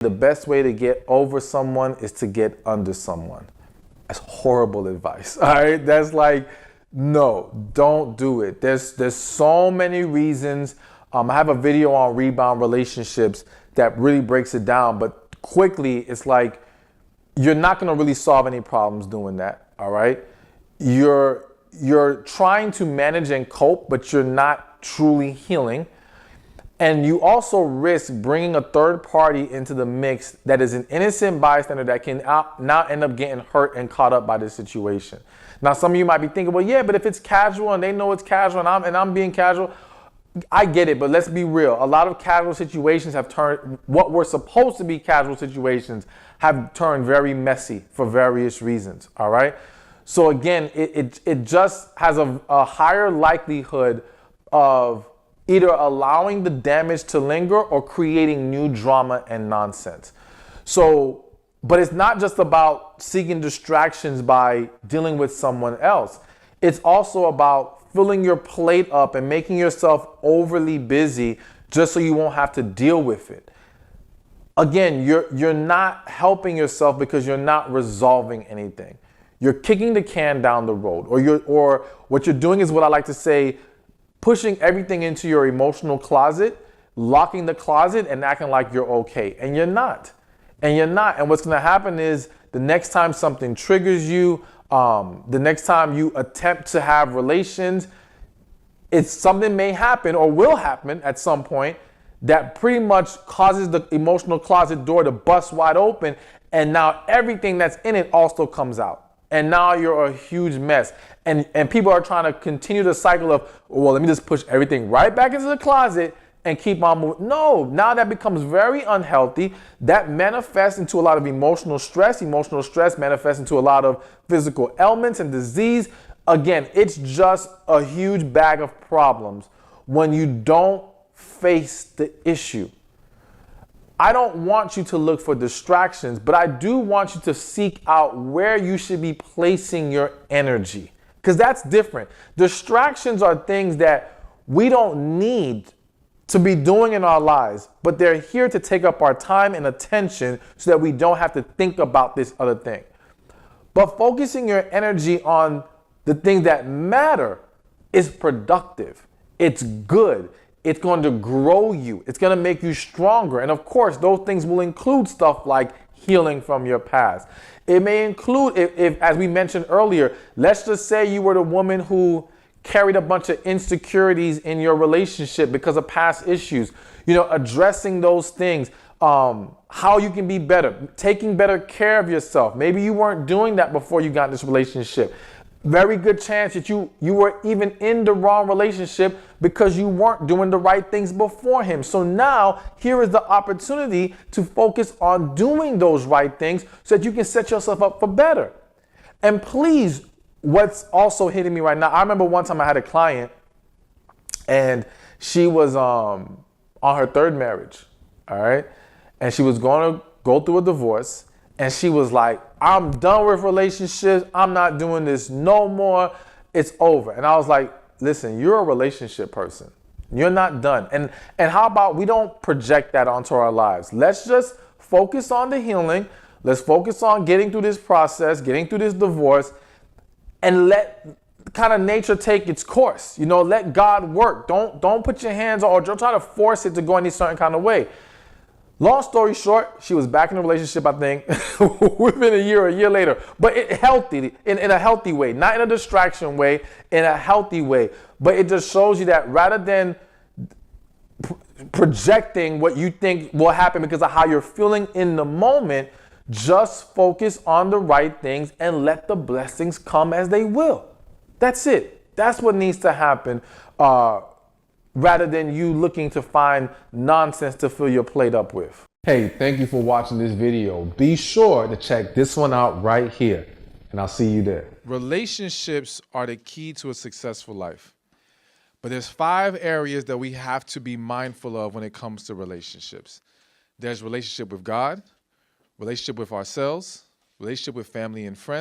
The best way to get over someone is to get under someone. That's horrible advice. All right. That's like, no, don't do it. There's so many reasons. I have a video on rebound relationships that really breaks it down. But quickly, it's like, you're not going to really solve any problems doing that. All right. You're trying to manage and cope, but you're not truly healing. And you also risk bringing a third party into the mix that is an innocent bystander that can now end up getting hurt and caught up by this situation. Now, some of you might be thinking, well, yeah, but if it's casual and they know it's casual and I'm being casual, I get it, but let's be real. A lot of casual situations have turned, what were supposed to be casual situations have turned very messy for various reasons, all right? So again, it just has a higher likelihood of either allowing the damage to linger or creating new drama and nonsense. So, but it's not just about seeking distractions by dealing with someone else. It's also about filling your plate up and making yourself overly busy just so you won't have to deal with it. Again, you're not helping yourself because you're not resolving anything. You're kicking the can down the road, or what you're doing is what I like to say, pushing everything into your emotional closet, locking the closet and acting like you're okay. And you're not. And you're not. And what's going to happen is the next time something triggers you, the next time you attempt to have relations, something may happen or will happen at some point that pretty much causes the emotional closet door to bust wide open. And now everything that's in it also comes out. And now you're a huge mess. And people are trying to continue the cycle of, well, let me just push everything right back into the closet and keep on moving. No, now that becomes very unhealthy. That manifests into a lot of emotional stress. Emotional stress manifests into a lot of physical ailments and disease. Again, it's just a huge bag of problems when you don't face the issue. I don't want you to look for distractions, but I do want you to seek out where you should be placing your energy, because that's different. Distractions are things that we don't need to be doing in our lives, but they're here to take up our time and attention so that we don't have to think about this other thing. But focusing your energy on the things that matter is productive. It's good. It's going to grow you. It's going to make you stronger. And of course, those things will include stuff like healing from your past. It may include, if as we mentioned earlier, let's just say you were the woman who carried a bunch of insecurities in your relationship because of past issues, addressing those things, how you can be better, taking better care of yourself. Maybe you weren't doing that before you got in this relationship. Very good chance that you were even in the wrong relationship because you weren't doing the right things before him. So now here is the opportunity to focus on doing those right things so that you can set yourself up for better. And please, what's also hitting me right now, I remember one time I had a client and she was on her third marriage, all right? And she was going to go through a divorce. And she was like, I'm done with relationships. I'm not doing this no more. It's over. And I was like, listen, you're a relationship person. You're not done. And how about we don't project that onto our lives? Let's just focus on the healing. Let's focus on getting through this process, getting through this divorce, and let kind of nature take its course. Let God work. Don't put your hands on or don't try to force it to go any certain kind of way. Long story short, she was back in a relationship, I think, within a year later, but healthy, in a healthy way, not in a distraction way, in a healthy way. But it just shows you that rather than projecting what you think will happen because of how you're feeling in the moment, just focus on the right things and let the blessings come as they will. That's it. That's what needs to happen. Rather than you looking to find nonsense to fill your plate up with. Hey, thank you for watching this video. Be sure to check this one out right here, and I'll see you there. Relationships are the key to a successful life. But there's 5 areas that we have to be mindful of when it comes to relationships. There's relationship with God, relationship with ourselves, relationship with family and friends,